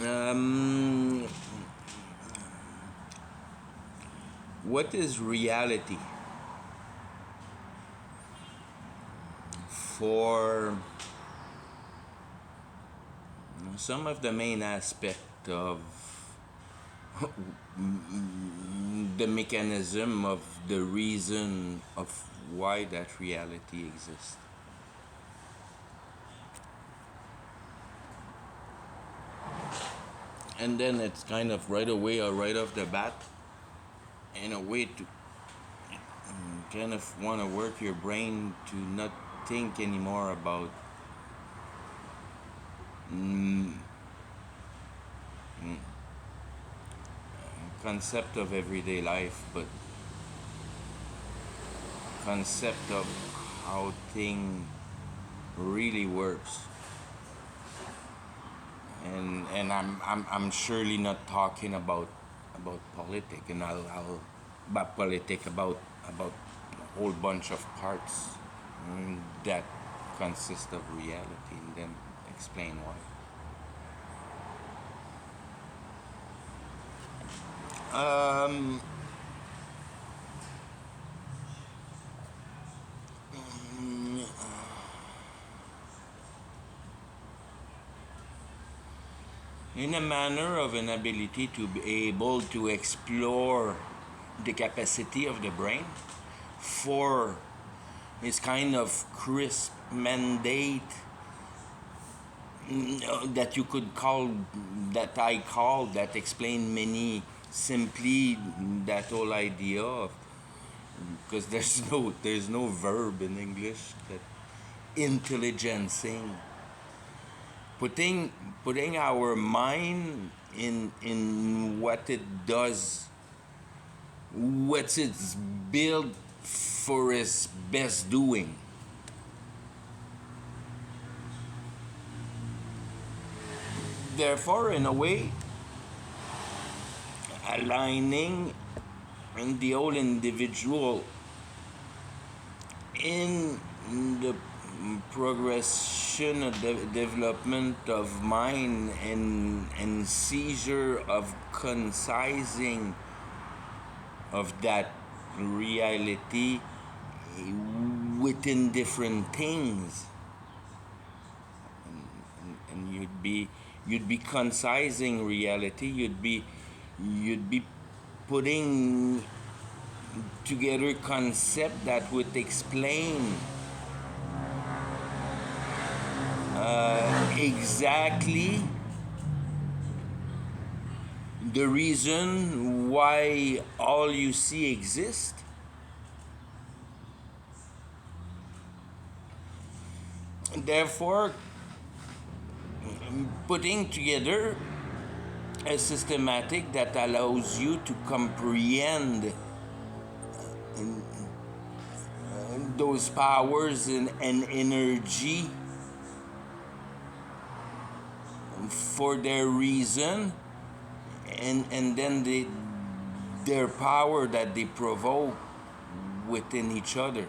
Um, what is reality for some of the main aspect of the mechanism of the reason of why that reality exists? And then it's kind of right away or right off the bat, in a way to kind of want to work your brain to not think anymore about mm, concept of everyday life, but concept of how thing really works. And I'm surely not talking about politic, and I'll about politic about a whole bunch of parts that consist of reality, and then explain why. Um, in a manner of an ability to be able to explore the capacity of the brain for this kind of crisp mandate that you could call, that I call, that explain many simply that whole idea of, because there's no verb in English, that intelligencing, putting putting our mind in what it does, what's its built for its best doing. Therefore, in a way, aligning the whole individual in the progression of development of mind, and seizure of concising of that reality within different things, and you'd be concising reality, you'd be putting together concept that would explain exactly the reason why all you see exists. Therefore, putting together a systematic that allows you to comprehend those powers and energy for their reason, and then their power that they provoke within each other.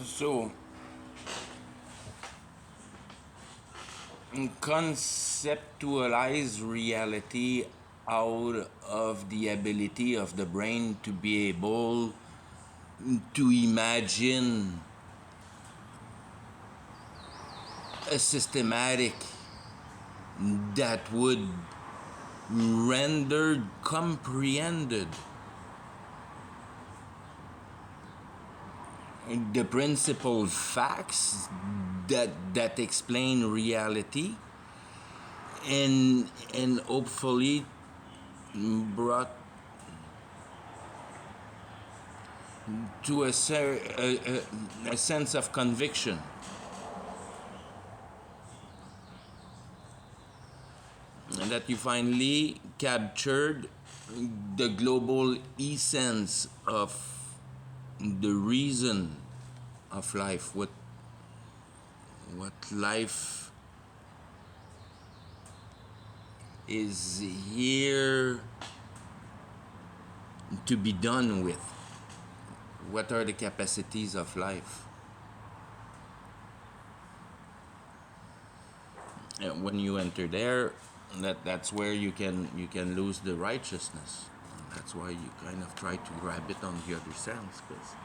So, conceptualize reality out of the ability of the brain to be able to imagine a systematic that would render comprehended the principal facts that explain reality, and hopefully brought to a sense of conviction, and that you finally captured the global essence of the reason of life, what life is here to be done with, What are the capacities of life? And when you enter there, that's where you can lose the righteousness. And that's why you kind of try to grab it on the other sense, because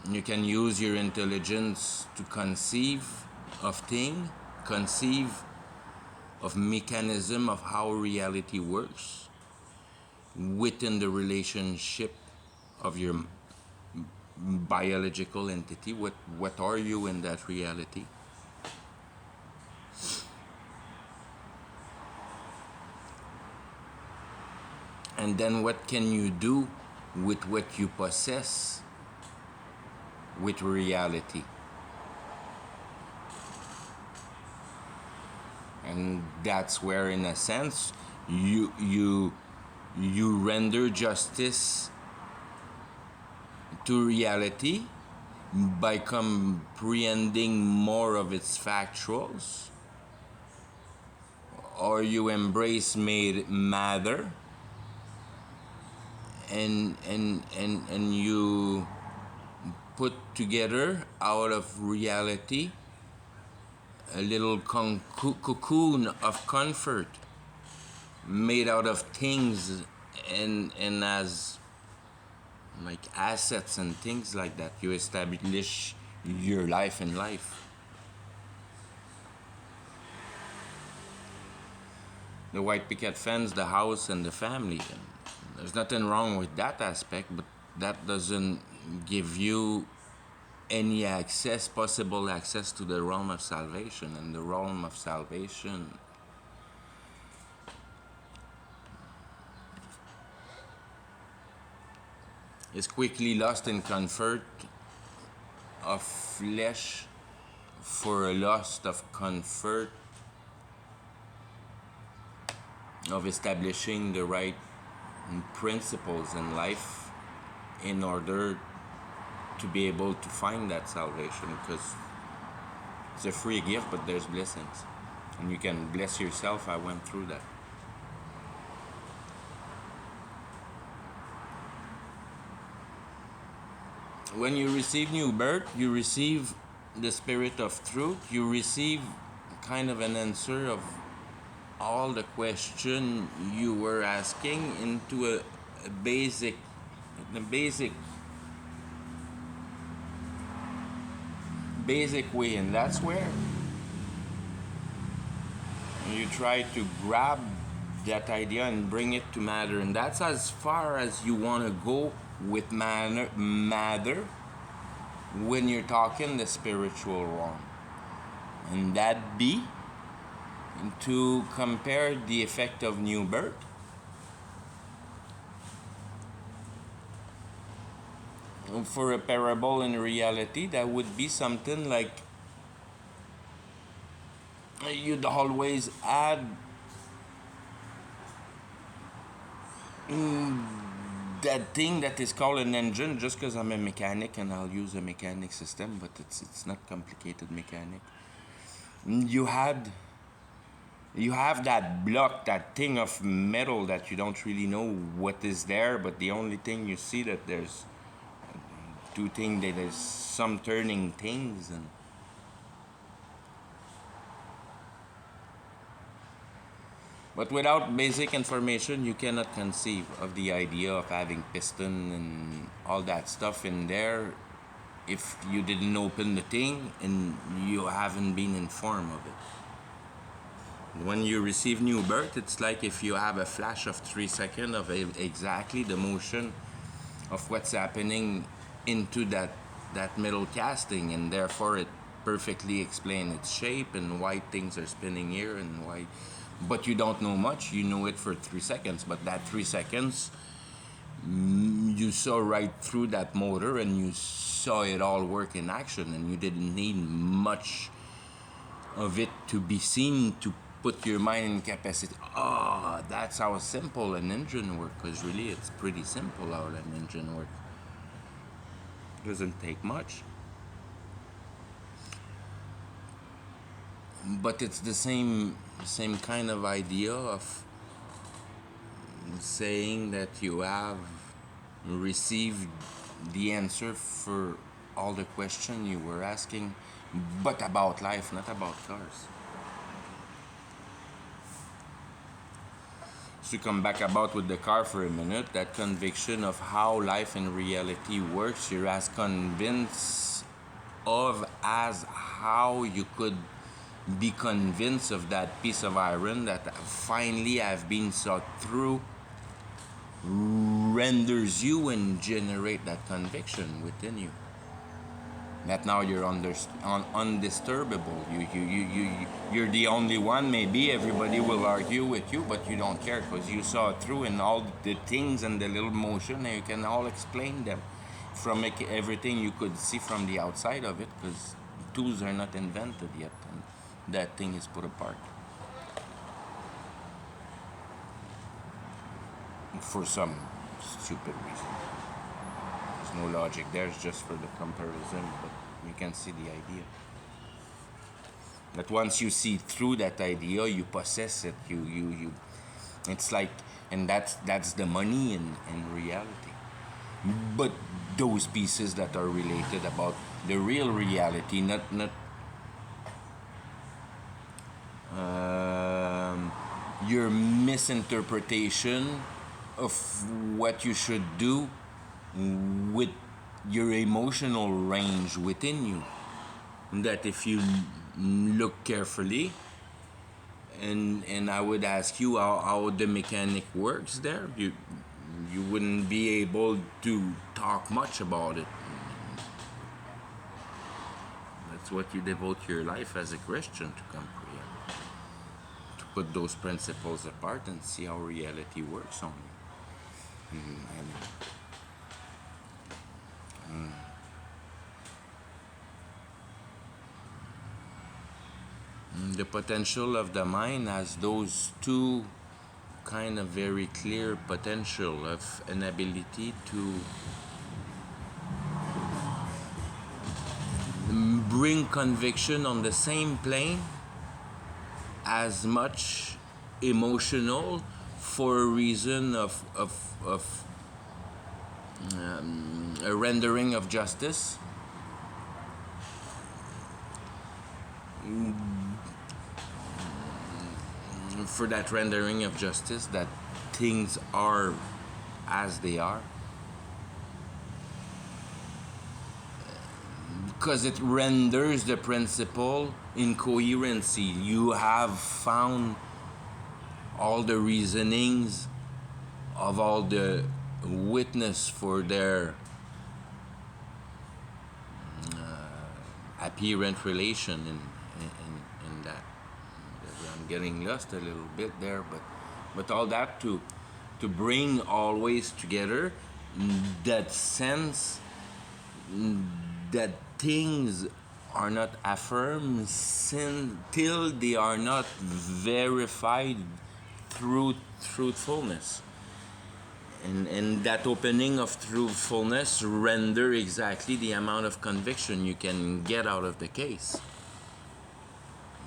you can use your intelligence to conceive of thing, conceive of mechanism of how reality works within the relationship of your biological entity. What are you in that reality? And then what can you do with what you possess with reality? And that's where, in a sense, you render justice to reality by comprehending more of its factuals, or you embrace made matter, and you put together out of reality a little cocoon of comfort made out of things, and as like assets and things like that, you establish your life in life. The white picket fence, the house, and the family. And there's nothing wrong with that aspect, but that doesn't give you any access, possible access to the realm of salvation. And the realm of salvation is quickly lost in comfort of flesh for a lust of comfort of establishing the right principles in life in order to be able to find that salvation, because it's a free gift, but there's blessings, and you can bless yourself. I went through that. When you receive new birth, you receive the spirit of truth. You receive kind of an answer of all the question you were asking into a basic, the basic way, and that's where you try to grab that idea and bring it to matter, and that's as far as you want to go with matter when you're talking the spiritual realm, and that be to compare the effect of new birth for a parable in reality. That would be something like you'd always add that thing that is called an engine, just because I'm a mechanic and I'll use a mechanic system, but it's not complicated mechanic. You have that block, that thing of metal that you don't really know what is there, but the only thing you see that there's two things, that there's some turning things, and but without basic information, you cannot conceive of the idea of having piston and all that stuff in there if you didn't open the thing and you haven't been informed of it. When you receive new birth, it's like if you have a flash of 3 seconds of exactly the motion of what's happening into that metal casting, and therefore it perfectly explains its shape and why things are spinning here and why. But you don't know much. You know it for 3 seconds, but that 3 seconds, you saw right through that motor and you saw it all work in action, and you didn't need much of it to be seen to put your mind in capacity. Oh, that's how simple an engine works, because really it's pretty simple how an engine works. It doesn't take much. But it's the same kind of idea of saying that you have received the answer for all the questions you were asking, but about life, not about cars. To come back about with the car for a minute, that conviction of how life in reality works, you're as convinced of as how you could be convinced of that piece of iron that finally have been sought through renders you and generate that conviction within you. That now you're undisturbable. You're the only one. Maybe everybody will argue with you, but you don't care because you saw it through, and all the things and the little motion, and you can all explain them from everything you could see from the outside of it, because tools are not invented yet, and that thing is put apart for some stupid reason. There's no logic there, it's just for the comparison, but you can see the idea. That once you see through that idea, you possess it. You it's like, and that's the money in reality. But those pieces that are related about the real reality, not your misinterpretation of what you should do with your emotional range within you. That if you look carefully, and I would ask you how the mechanic works there, you wouldn't be able to talk much about it. That's what you devote your life as a Christian to comprehend. To put those principles apart and see how reality works on you. The potential of the mind has those two kind of very clear potential of an ability to bring conviction on the same plane as much emotional for a reason of a rendering of justice. For that rendering of justice, that things are as they are, because it renders the principle in coherency. You have found all the reasonings of all the witness for their apparent relation in that. I'm getting lost a little bit there, but all that to bring always together that sense that things are not affirmed till they are not verified through truthfulness. And that opening of truthfulness render exactly the amount of conviction you can get out of the case.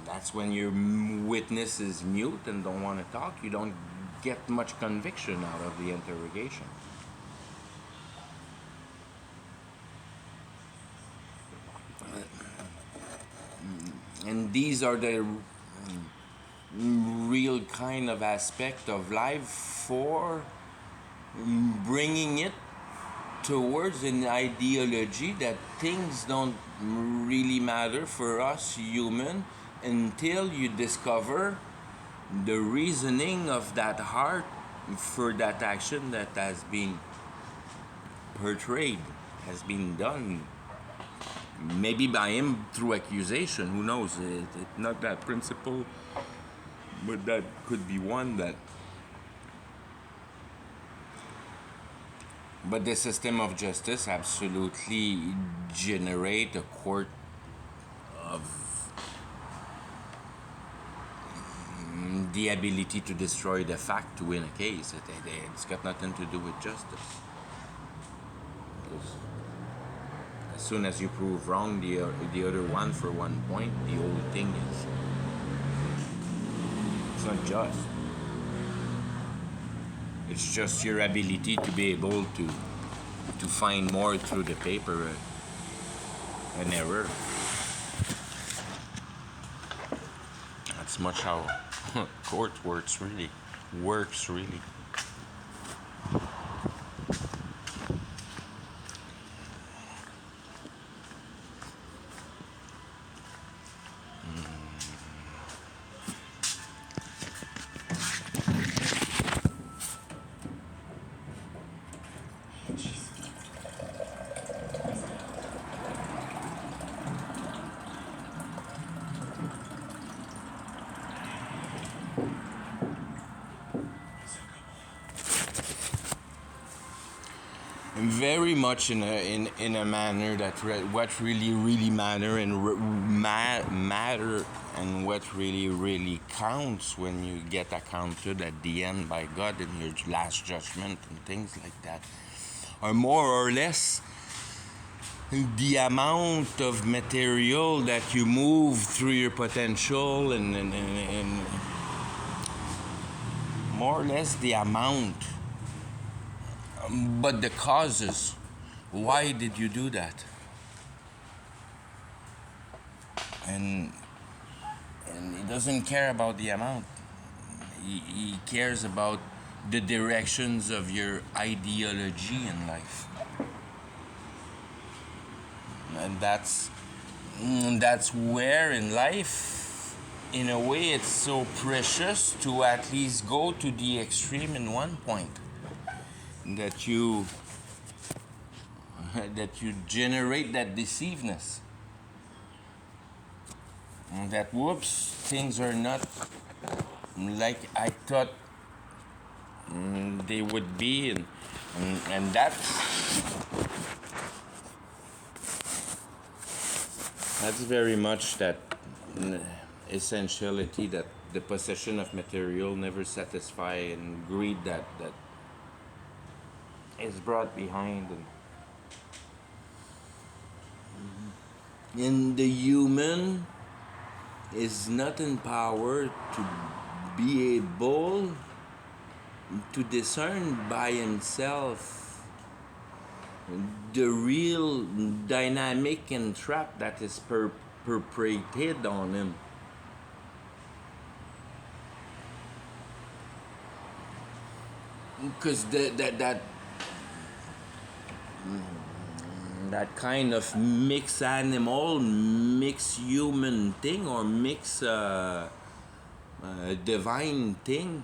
That's when your witness is mute and don't want to talk. You don't get much conviction out of the interrogation. And these are the real kind of aspect of life for bringing it towards an ideology that things don't really matter for us human until you discover the reasoning of that heart for that action that has been portrayed, has been done. Maybe by him through accusation, who knows? It's not that principle, but that could be one that. But the system of justice absolutely generate a court of the ability to destroy the fact to win a case. It's got nothing to do with justice. Because as soon as you prove wrong the other one for 1 point, the whole thing is, it's not just. It's just your ability to be able to find more through the paper, an error. That's much how court works really. Works really. Very much in a manner that what really matter and matter and what really counts when you get accounted at the end by God in your last judgment and things like that are more or less the amount of material that you move through your potential and more or less the amount, but the causes. Why did you do that? And he doesn't care about the amount. He cares about the directions of your ideology in life, and that's where in life, in a way, it's so precious to at least go to the extreme in one point, that you that you generate that deceiveness, that whoops, things are not like I thought they would be, and that's very much that essentiality, that the possession of material never satisfy, and greed that is brought behind, and the human is not empowered to be able to discern by himself the real dynamic and trap that is perpetrated on him. Because that kind of mixed animal, mixed human thing, or mixed divine thing,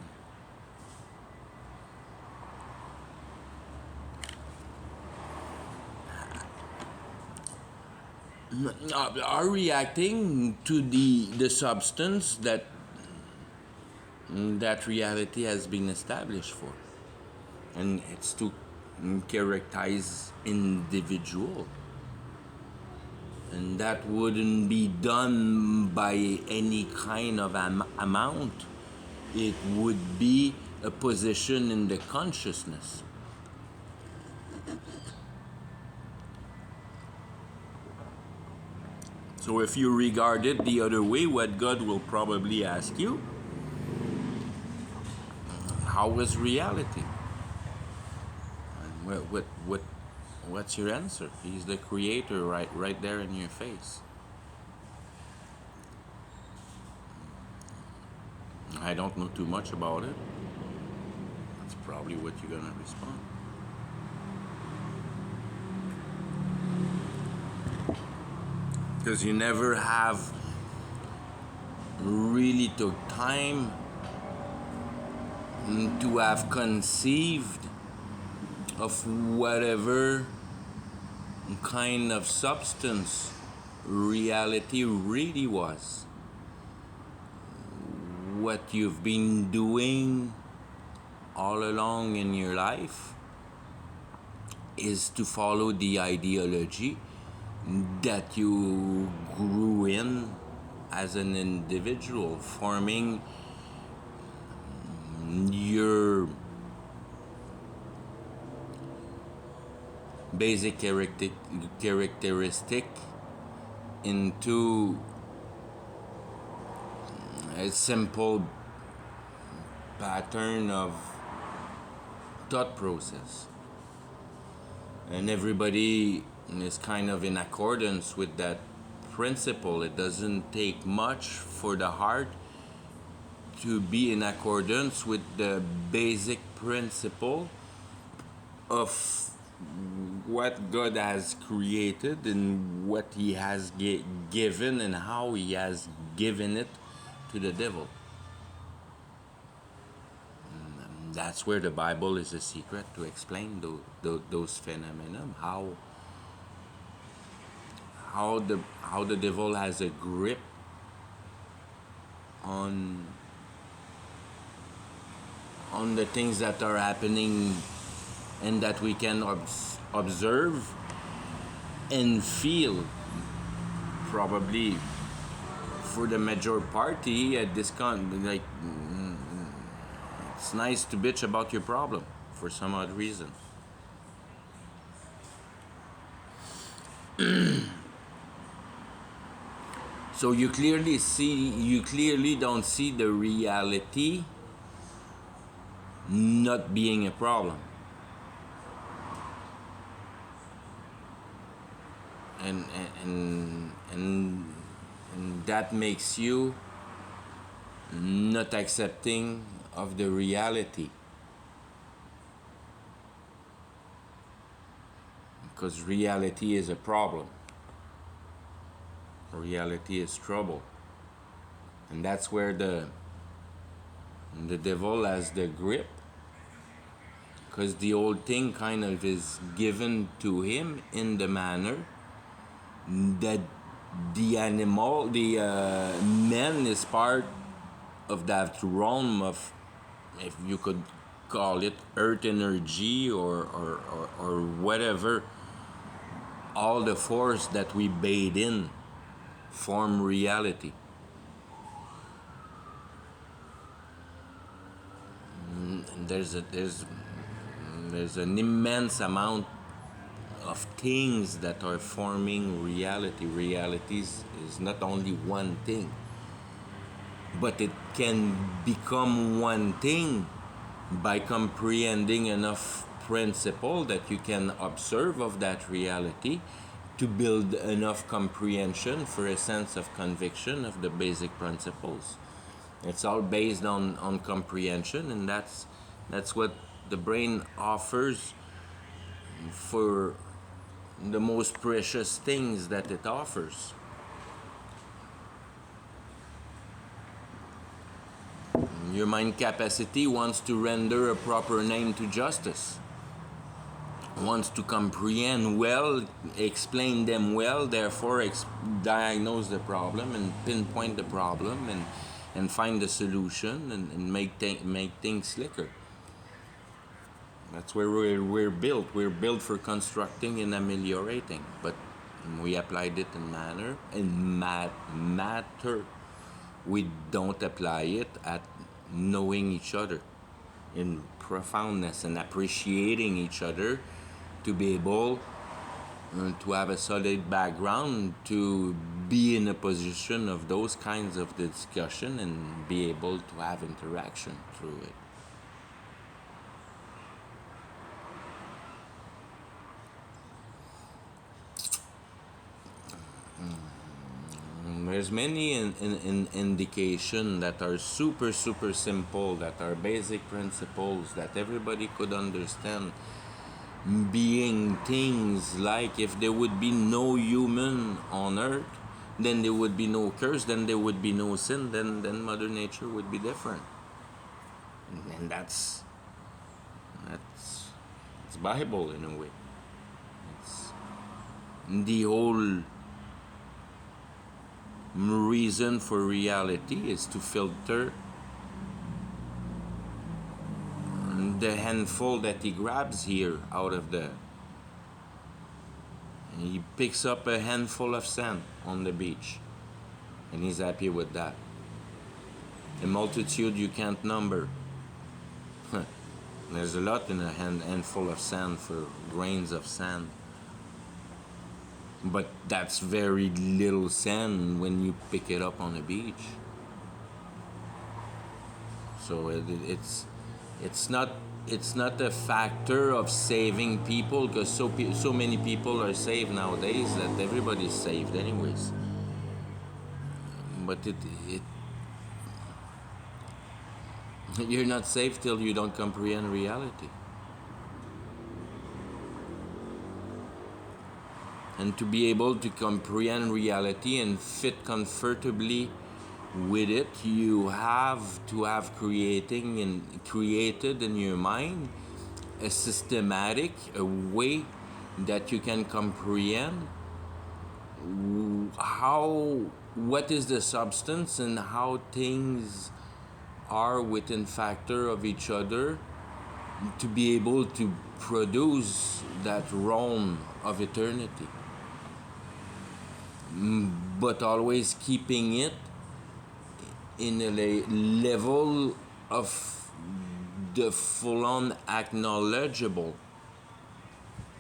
are reacting to the substance that reality has been established for, and it's to characterize individual, and that wouldn't be done by any kind of amount. It would be a position in the consciousness. So if you regard it the other way, what God will probably ask you, how is reality? And what's your answer? He's the creator, right there in your face. I don't know too much about it. That's probably what you're gonna respond. Because you never have really took time to have conceived of whatever kind of substance reality really was. What you've been doing all along in your life is to follow the ideology that you grew in as an individual, forming your basic characteristic into a simple pattern of thought process. And everybody is kind of in accordance with that principle. It doesn't take much for the heart to be in accordance with the basic principle of what God has created and what He has given and how He has given it to the devil. That's where the Bible is a secret to explain those phenomena. How the devil has a grip on the things that are happening and that we can observe and feel. Probably for the major party at this like it's nice to bitch about your problem for some odd reason. So you clearly don't see the reality not being a problem. And that makes you not accepting of the reality, because reality is a problem. Reality is trouble, and that's where the devil has the grip, because the old thing kind of is given to him in the manner that the man is part of that realm of, if you could call it, earth energy or whatever. All the force that we bathe in form reality. And there's an immense amount of things that are forming reality. Reality is not only one thing, but it can become one thing by comprehending enough principle that you can observe of that reality to build enough comprehension for a sense of conviction of the basic principles. It's all based on comprehension, and that's what the brain offers for the most precious things that it offers. Your mind capacity wants to render a proper name to justice, wants to comprehend well, explain them well, therefore diagnose the problem and pinpoint the problem and find the solution and make things slicker. That's where we're built. We're built for constructing and ameliorating, but we applied it in matter. We don't apply it at knowing each other in profoundness and appreciating each other, to be able to have a solid background, to be in a position of those kinds of discussion and be able to have interaction through it. There's many indication that are super simple, that are basic principles that everybody could understand, being things like, if there would be no human on earth, then there would be no curse, then there would be no sin, then Mother Nature would be different. And that's it's Bible in a way. It's the whole reason for reality is to filter the handful that he grabs here out of the. He picks up a handful of sand on the beach, and he's happy with that. A multitude you can't number. There's a lot in a handful of sand for grains of sand. But that's very little sand when you pick it up on the beach. So it's not it's not a factor of saving people, because so many people are saved nowadays that everybody's saved anyways. But it you're not saved till you don't comprehend reality. And to be able to comprehend reality and fit comfortably with it, you have to have created in your mind a systematic, a way that you can comprehend how, what is the substance and how things are within factor of each other, to be able to produce that realm of eternity, but always keeping it in a level of the full-on acknowledgeable,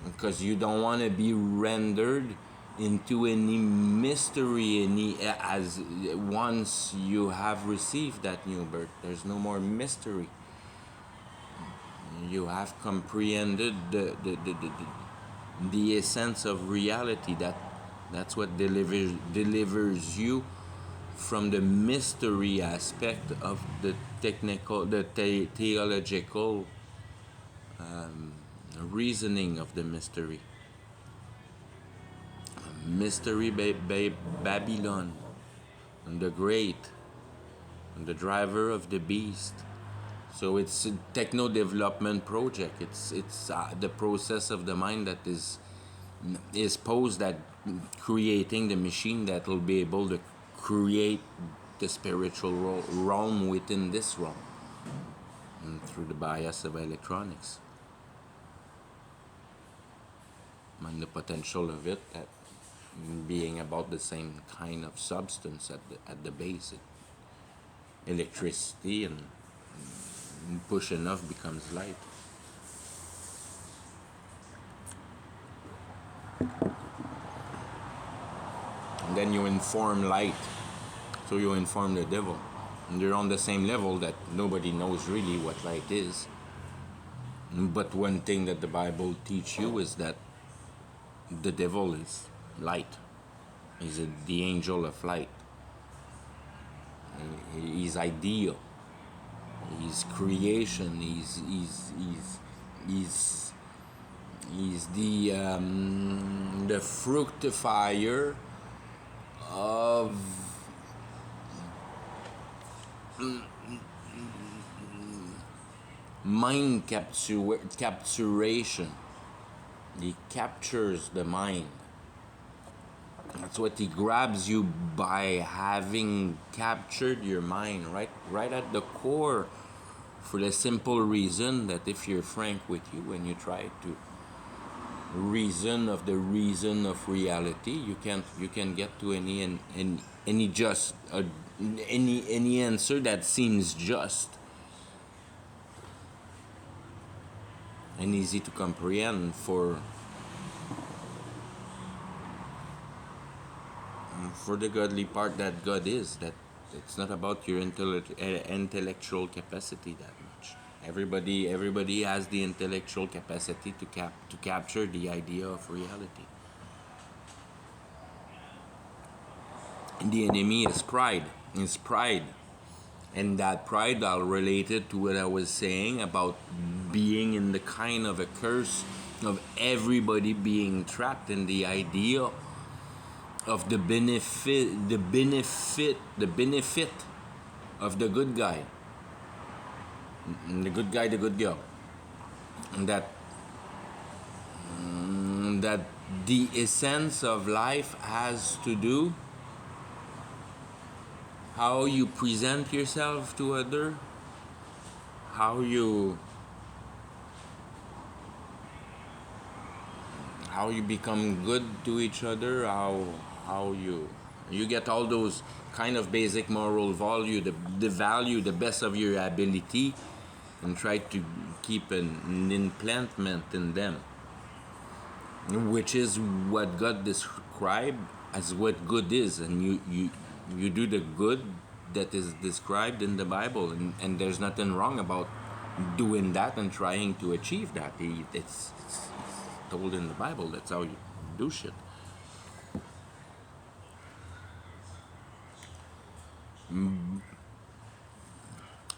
because you don't want to be rendered into any mystery, any, as once you have received that new birth, there's no more mystery. You have comprehended the essence of reality. That's what delivers you from the mystery aspect of the technical, the theological reasoning of the mystery. Mystery Babylon, and the great, and the driver of the beast. So it's a techno development project. It's the process of the mind that is posed at creating the machine that will be able to create the spiritual realm within this realm, and through the bias of electronics and the potential of it, that being about the same kind of substance at the base, electricity, and push enough becomes light. And then you inform light, so you inform the devil, and they're on the same level that nobody knows really what light is. But one thing that the Bible teaches you is that the devil is light. He's the angel of light. He's ideal. He's creation. He's the fructifier of mind capturation. He captures the mind. That's what he grabs you by having captured your mind, right at the core, for the simple reason that if you're frank with you and you try to reason of the reason of reality, you can get to any just any answer that seems just and easy to comprehend for the godly part that God is. That it's not about your intellectual capacity that much. Everybody has the intellectual capacity to capture the idea of reality. And the enemy is pride. It's pride. And that pride, I'll relate it to what I was saying about being in the kind of a curse of everybody being trapped in the idea of the benefit of the good guy, the good girl, and that the essence of life has to do how you present yourself to other, how you become good to each other, how you get all those kind of basic moral value, the value, the best of your ability, and try to keep an implantment in them, which is what God described as what good is. And you do the good that is described in the Bible, and there's nothing wrong about doing that and trying to achieve that. It's told in the Bible. That's how you do shit.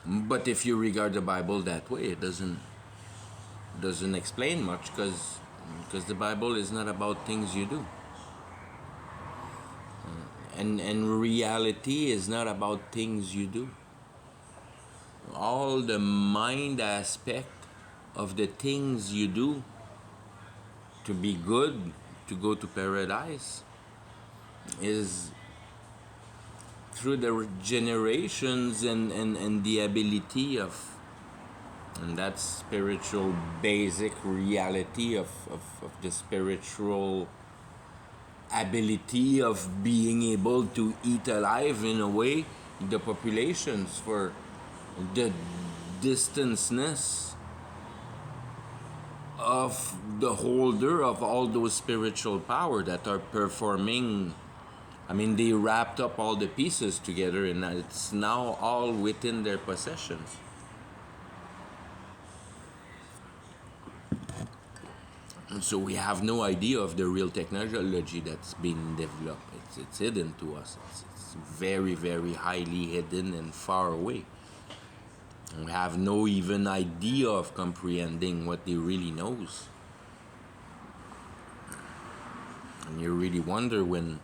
But if you regard the Bible that way, it doesn't explain much because the Bible is not about things you do, and reality is not about things you do. All the mind aspect of the things you do to be good, to go to paradise, is through the generations and the ability of, and that spiritual basic reality of the spiritual ability of being able to eat alive in a way the populations for the distanceness of the holder of all those spiritual power that are performing. I mean, they wrapped up all the pieces together and it's now all within their possessions. And so we have no idea of the real technology that's being developed. It's hidden to us. It's very, very highly hidden and far away. And we have no even idea of comprehending what they really knows. And you really wonder when,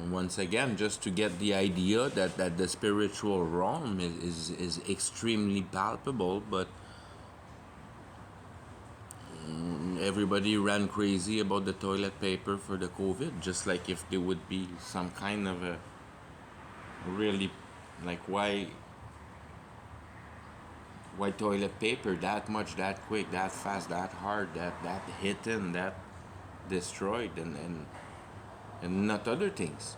once again, just to get the idea that the spiritual realm is extremely palpable, but everybody ran crazy about the toilet paper for the COVID, just like if there would be some kind of a really, like, why toilet paper that much, that quick, that fast, that hard, that hitting, that destroyed, and not other things.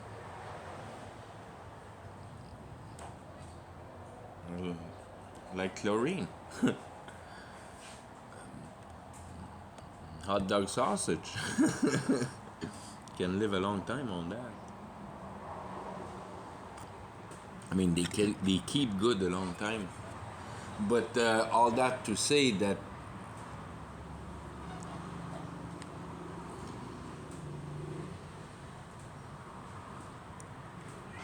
Like chlorine. Hot dog sausage. Can live a long time on that. I mean, they keep good a long time. But all that to say that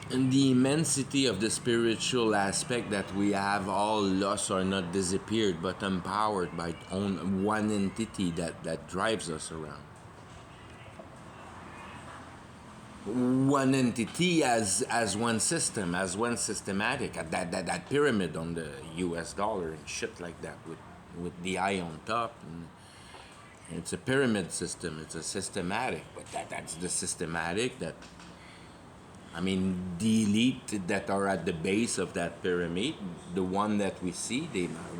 and the immensity of the spiritual aspect that we have all lost or not disappeared, but empowered by one entity that drives us around. One entity as one system, as one systematic, that pyramid on the US dollar and shit like that with the eye on top. And it's a pyramid system, it's a systematic, but that's the systematic that, I mean, the elite that are at the base of that pyramid, the one that we see,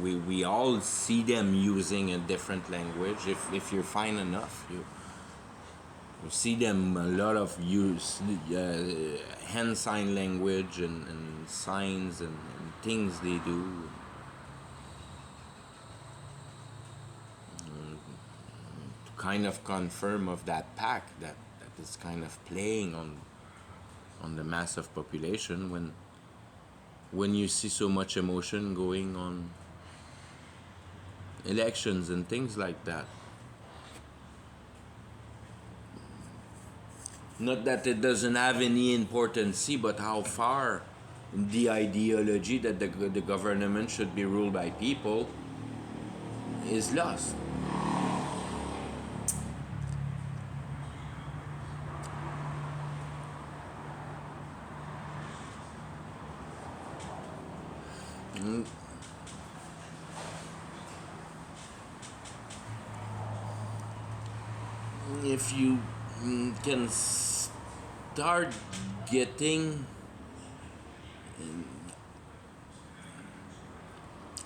we all see them using a different language. If you're fine enough, you see them a lot of use hand sign language and signs and things they do. To kind of confirm of that pack that is kind of playing on the mass of population when you see so much emotion going on elections and things like that. Not that it doesn't have any importance, but how far the ideology that the government should be ruled by people is lost. If you can start getting,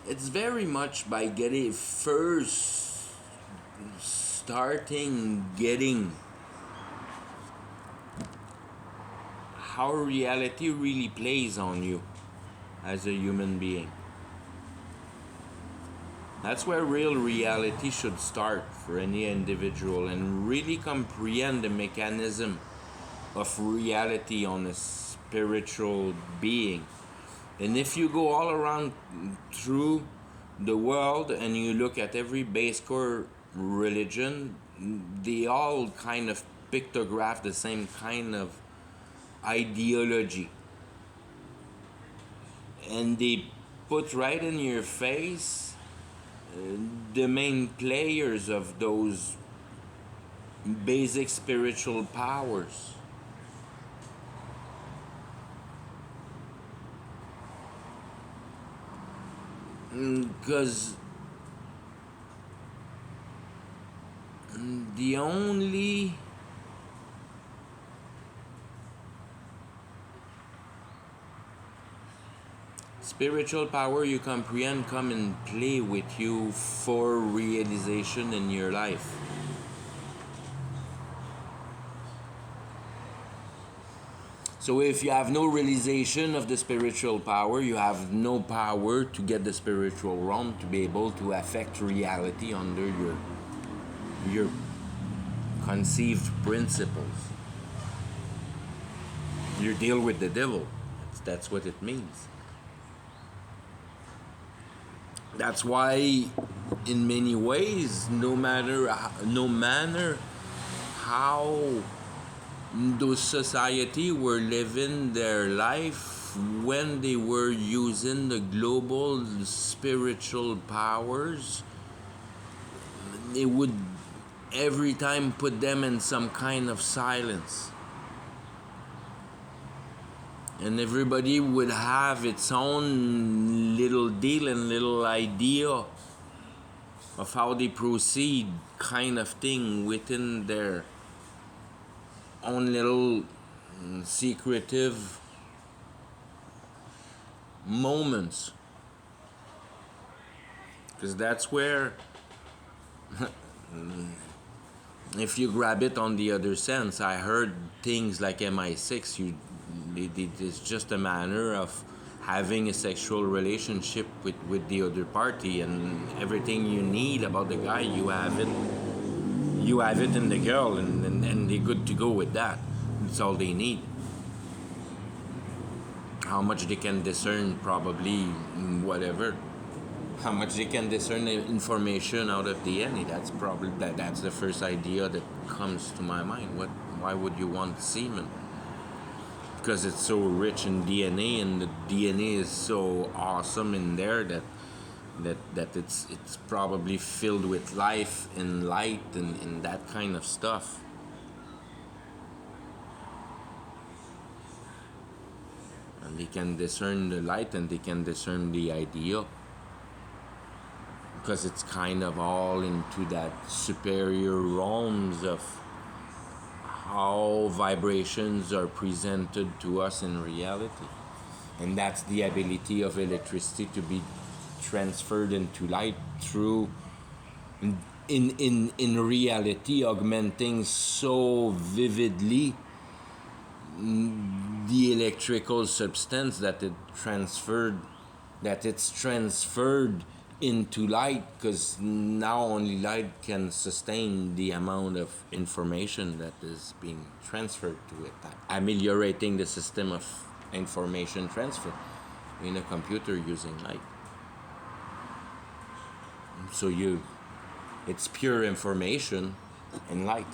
it's very much by getting first starting getting how reality really plays on you as a human being. That's where real reality should start for any individual, and really comprehend the mechanism of reality on a spiritual being. And if you go all around through the world and you look at every base core religion, they all kind of pictograph the same kind of ideology. And they put right in your face the main players of those basic spiritual powers. Because the only spiritual power you comprehend come and play with you for realization in your life. So if you have no realization of the spiritual power, you have no power to get the spiritual realm to be able to affect reality under your conceived principles. You deal with the devil. That's what it means. That's why, in many ways, no matter how those society were living their life when they were using the global spiritual powers, it would every time put them in some kind of silence. And everybody would have its own little deal and little idea of how they proceed, kind of thing, within their own little secretive moments. Because that's where, if you grab it on the other sense, I heard things like MI6, it's just a manner of having a sexual relationship with the other party, and everything you need about the guy, you have it in the girl, and they're good to go with that. That's all they need. How much they can discern, probably, whatever. How much they can discern the information out of DNA. That's probably that's the first idea that comes to my mind. Why would you want semen? Because it's so rich in DNA, and the DNA is so awesome in there that it's probably filled with life and light and that kind of stuff. And they can discern the light and they can discern the idea, because it's kind of all into that superior realms of how vibrations are presented to us in reality. And that's the ability of electricity to be transferred into light through, in reality, augmenting so vividly the electrical substance that it's transferred into light, because now only light can sustain the amount of information that is being transferred to it, ameliorating the system of information transfer in a computer using light. So it's pure information and light.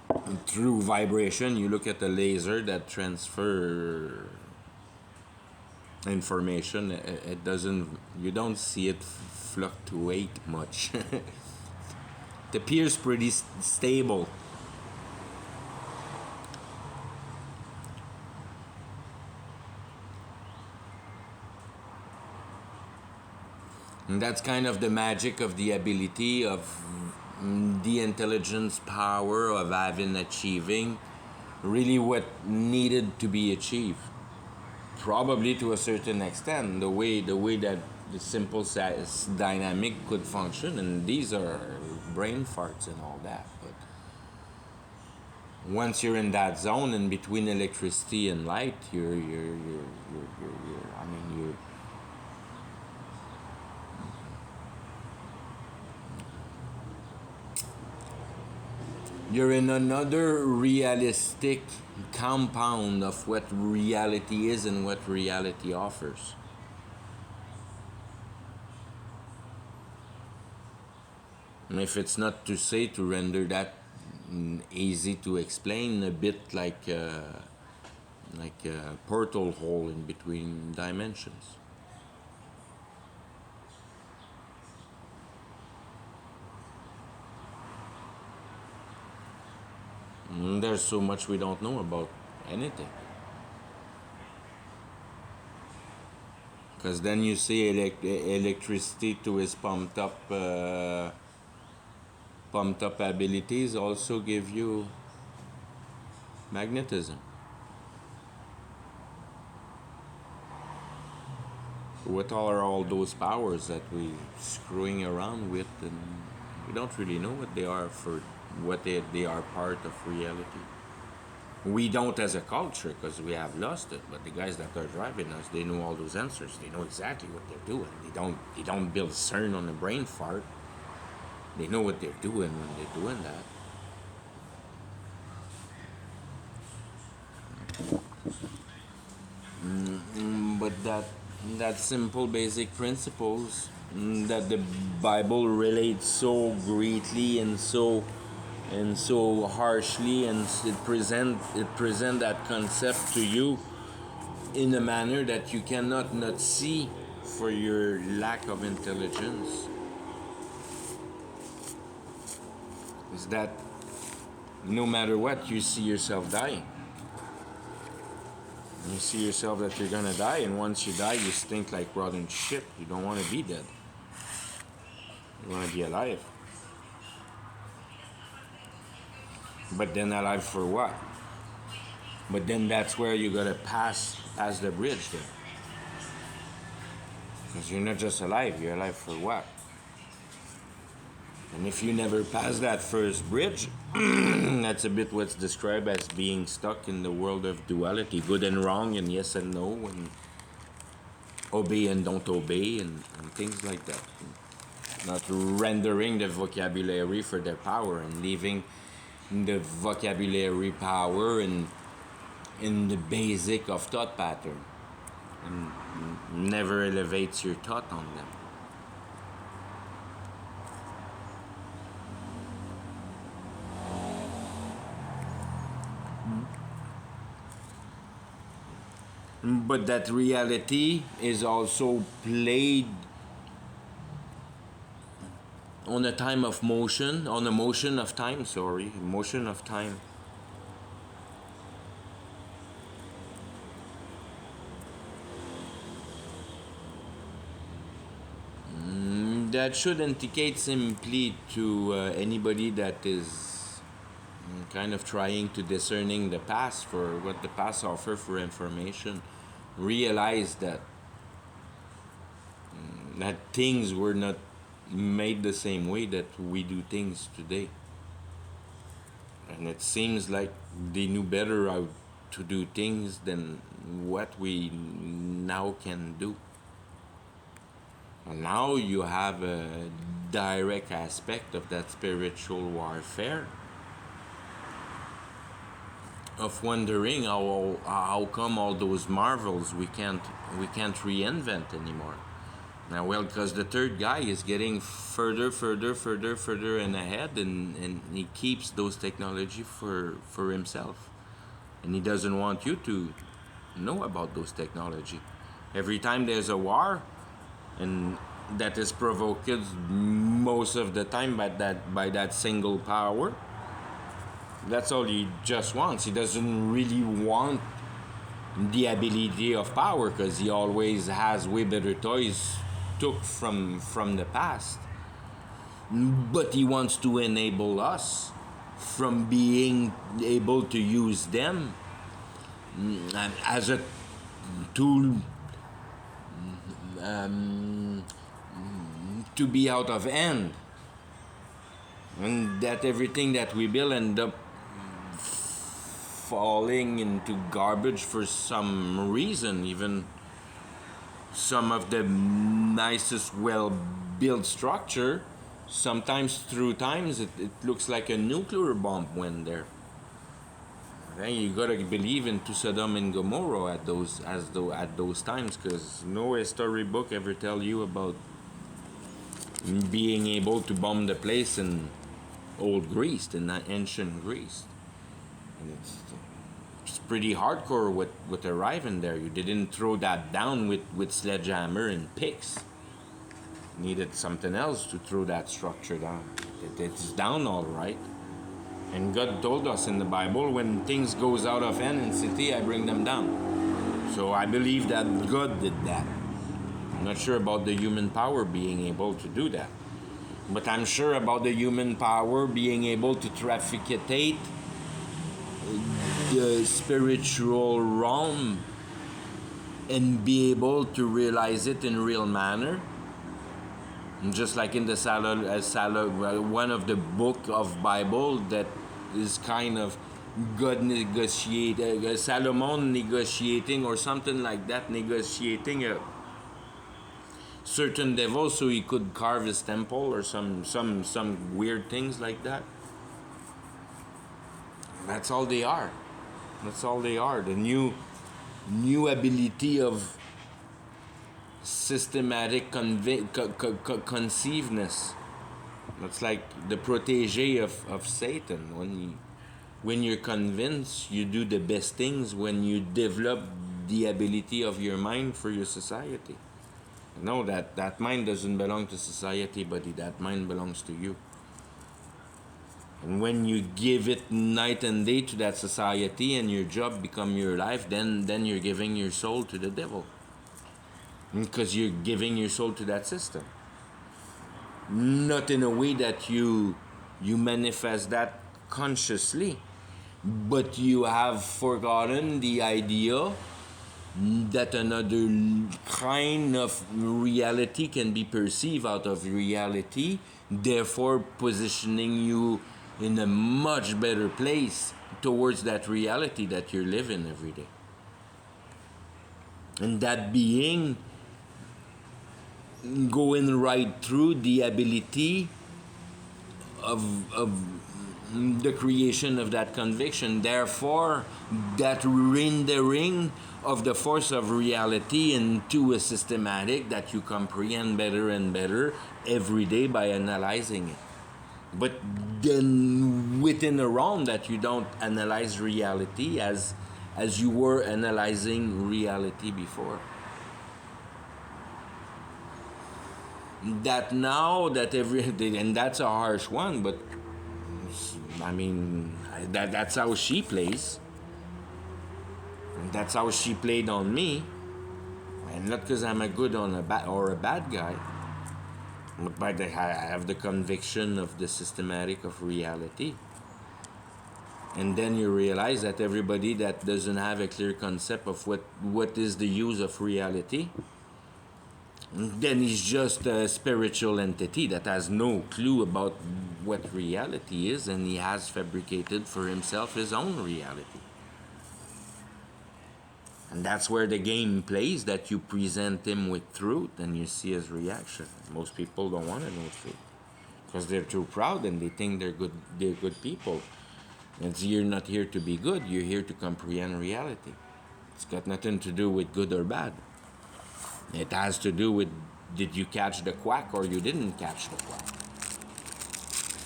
And through vibration, you look at the laser that transfer information. It doesn't. You don't see it fluctuate much. It appears pretty stable. And that's kind of the magic of the ability of the intelligence power of achieving really what needed to be achieved. Probably to a certain extent, the way that the simple dynamic could function, and these are brain farts and all that. But once you're in that zone, in between electricity and light, you're You're in another realistic compound of what reality is and what reality offers. And if it's not to say to render that easy to explain, a bit like a portal hole in between dimensions. There's so much we don't know about anything. Because then you see electricity to its pumped up abilities also give you magnetism. What are all those powers that we screwing around with, and we don't really know what they are for what they are part of reality. We don't as a culture because we have lost it, but the guys that are driving us, they know all those answers. They know exactly what they're doing. They don't build CERN on a brain fart. They know what they're doing when they're doing that. But that simple basic principles that the Bible relates so greatly and so harshly, and it present that concept to you in a manner that you cannot not see for your lack of intelligence, is that no matter what, you see yourself dying. You see yourself that you're gonna die, and once you die, you stink like rotten shit. You don't want to be dead. You want to be alive. But then alive for what? But then that's where you gotta pass the bridge there. Because you're not just alive, you're alive for what? And if you never pass that first bridge, that's a bit what's described as being stuck in the world of duality, good and wrong, and yes and no, and obey and don't obey, and things like that. Not rendering the vocabulary for their power and leaving the vocabulary power in the basic of thought pattern, and never elevates your thought on them. But that reality is also played on a time of motion, on a motion of time, sorry, motion of time. That should indicate simply to anybody that is kind of trying to discerning the past for what the past offer for information, realize that things were not made the same way that we do things today. And it seems like they knew better how to do things than what we now can do. And now you have a direct aspect of that spiritual warfare, of wondering how come all those marvels we can't reinvent anymore. Now, well, because the third guy is getting further and ahead, and he keeps those technology for himself, and he doesn't want you to know about those technology. Every time there's a war, and that is provoked most of the time by that single power. That's all he just wants. He doesn't really want the ability of power because he always has way better toys took from the past. But he wants to enable us from being able to use them as a tool to be out of hand. And that everything that we build end up falling into garbage for some reason. Even some of the nicest well built structure Sometimes through times it looks like a nuclear bomb went there. Then you gotta believe into Sodom and Gomorrah at those times, because no storybook ever tell you about being able to bomb the place in old Greece, in ancient Greece. And it's pretty hardcore with arriving there. You didn't throw that down with sledgehammer and picks. Needed something else to throw that structure down. It's down all right. And God told us in the Bible, when things goes out of hand in city, I bring them down. So I believe that God did that. I'm not sure about the human power being able to do that. But I'm sure about the human power being able to trafficate the spiritual realm and be able to realize it in real manner. Just like in the one of the book of Bible that is kind of God Solomon negotiating or something like that, negotiating a certain devil so he could carve his temple or some weird things like that. That's all they are. That's all they are. The new ability of systematic conceiveness. That's like the protege of Satan. When you're convinced, you do the best things when you develop the ability of your mind for your society. No, that mind doesn't belong to society, buddy. That mind belongs to you. And when you give it night and day to that society and your job become your life, then you're giving your soul to the devil. Because you're giving your soul to that system. Not in a way that you manifest that consciously, but you have forgotten the idea that another kind of reality can be perceived out of reality, therefore positioning you in a much better place towards that reality that you're living every day. And that being going right through the ability of the creation of that conviction. Therefore, that rendering of the force of reality into a systematic that you comprehend better and better every day by analyzing it. But then within a realm that you don't analyze reality as you were analyzing reality before. That now that and that's a harsh one, but I mean that's how she plays. And that's how she played on me, and not because I'm a good or a bad guy, but I have the conviction of the systematic of reality. And then you realize that everybody that doesn't have a clear concept of what is the use of reality, then he's just a spiritual entity that has no clue about what reality is, and he has fabricated for himself his own reality. And that's where the game plays, that you present him with truth and you see his reaction. Most people don't want to know truth because they're too proud and they think they're good people. And so you're not here to be good, you're here to comprehend reality. It's got nothing to do with good or bad. It has to do with, did you catch the quack or you didn't catch the quack?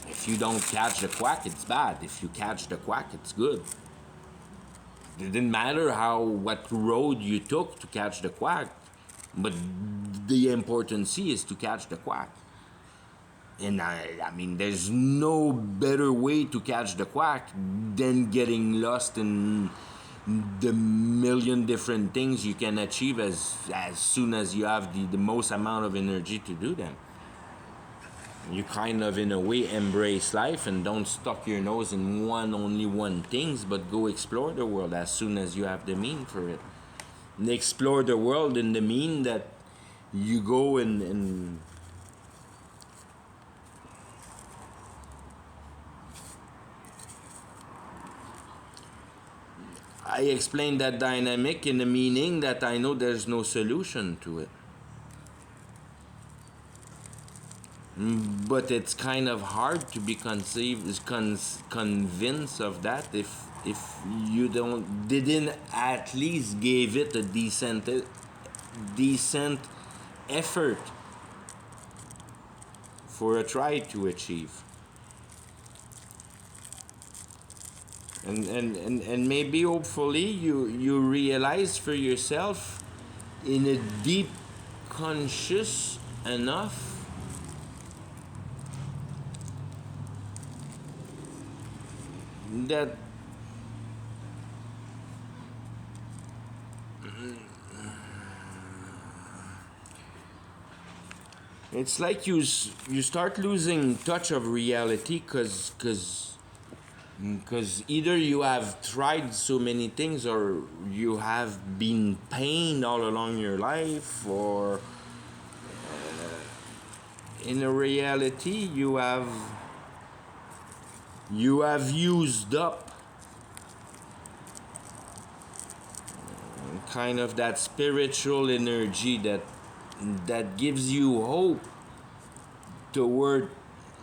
If you don't catch the quack, it's bad. If you catch the quack, it's good. It didn't matter what road you took to catch the quack, but the importance is to catch the quack. And I mean, there's no better way to catch the quack than getting lost in the million different things you can achieve as soon as you have the most amount of energy to do them. You kind of, in a way, embrace life and don't stuck your nose in only one things, but go explore the world as soon as you have the mean for it. And explore the world in the mean that you go and I explain that dynamic in the meaning that I know there's no solution to it. But it's kind of hard to be convinced of that if you didn't at least give it a decent effort for a try to achieve. And maybe hopefully you realize for yourself in a deep conscious enough that it's like you start losing touch of reality because either you have tried so many things or you have been pained all along your life, or in a reality you have used up kind of that spiritual energy that gives you hope toward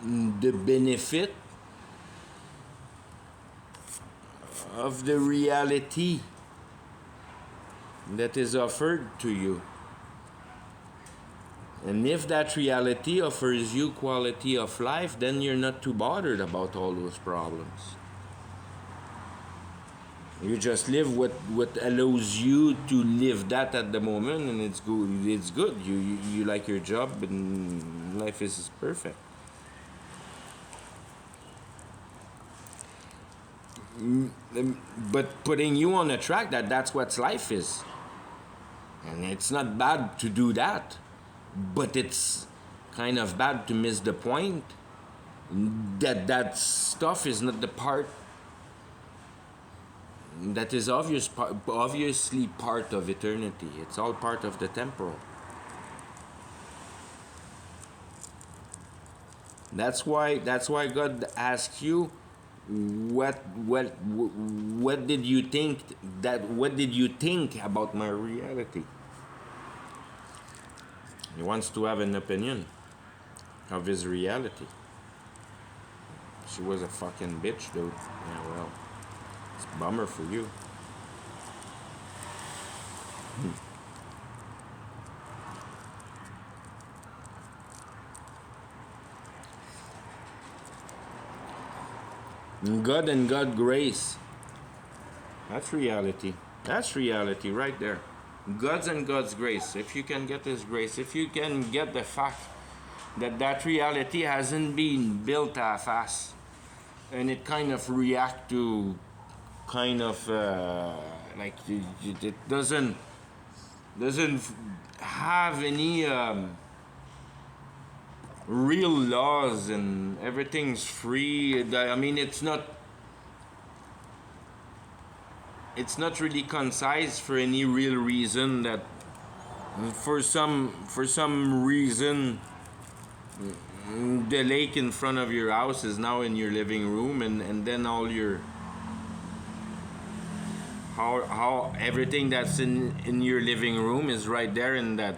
the benefit of the reality that is offered to you. And if that reality offers you quality of life, then you're not too bothered about all those problems. You just live what allows you to live that at the moment, and it's good. It's good. You like your job, and life is perfect. But putting you on a track that's what life is, and it's not bad to do that, but it's kind of bad to miss the point that stuff is not the part that is obviously part of eternity. It's all part of the temporal. That's why God asks you, what did you think about my reality? He wants to have an opinion of his reality. She was a fucking bitch, dude. Yeah, well, it's a bummer for you. God and God grace. That's reality. That's reality right there. God's and God's grace. If you can get His grace, if you can get the fact that reality hasn't been built half-ass, and it kind of react to kind of like it doesn't have any real laws and everything's free. I mean, it's not really concise for any real reason. That for some reason the lake in front of your house is now in your living room, and then all your how everything that's in your living room is right there in that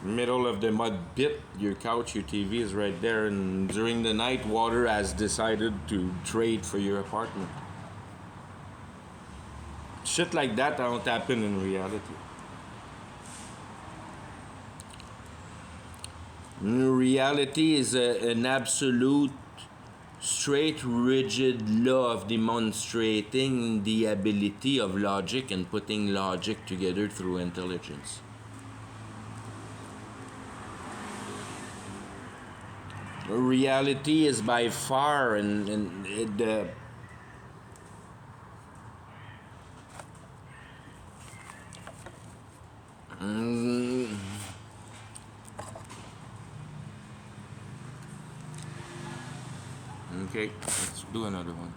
middle of the mud pit. Your couch, your TV is right there, and during the night, water has decided to trade for your apartment. Shit like that don't happen in reality. Reality is an absolute, straight, rigid law of demonstrating the ability of logic and putting logic together through intelligence. Reality is by far and the okay, let's do another one.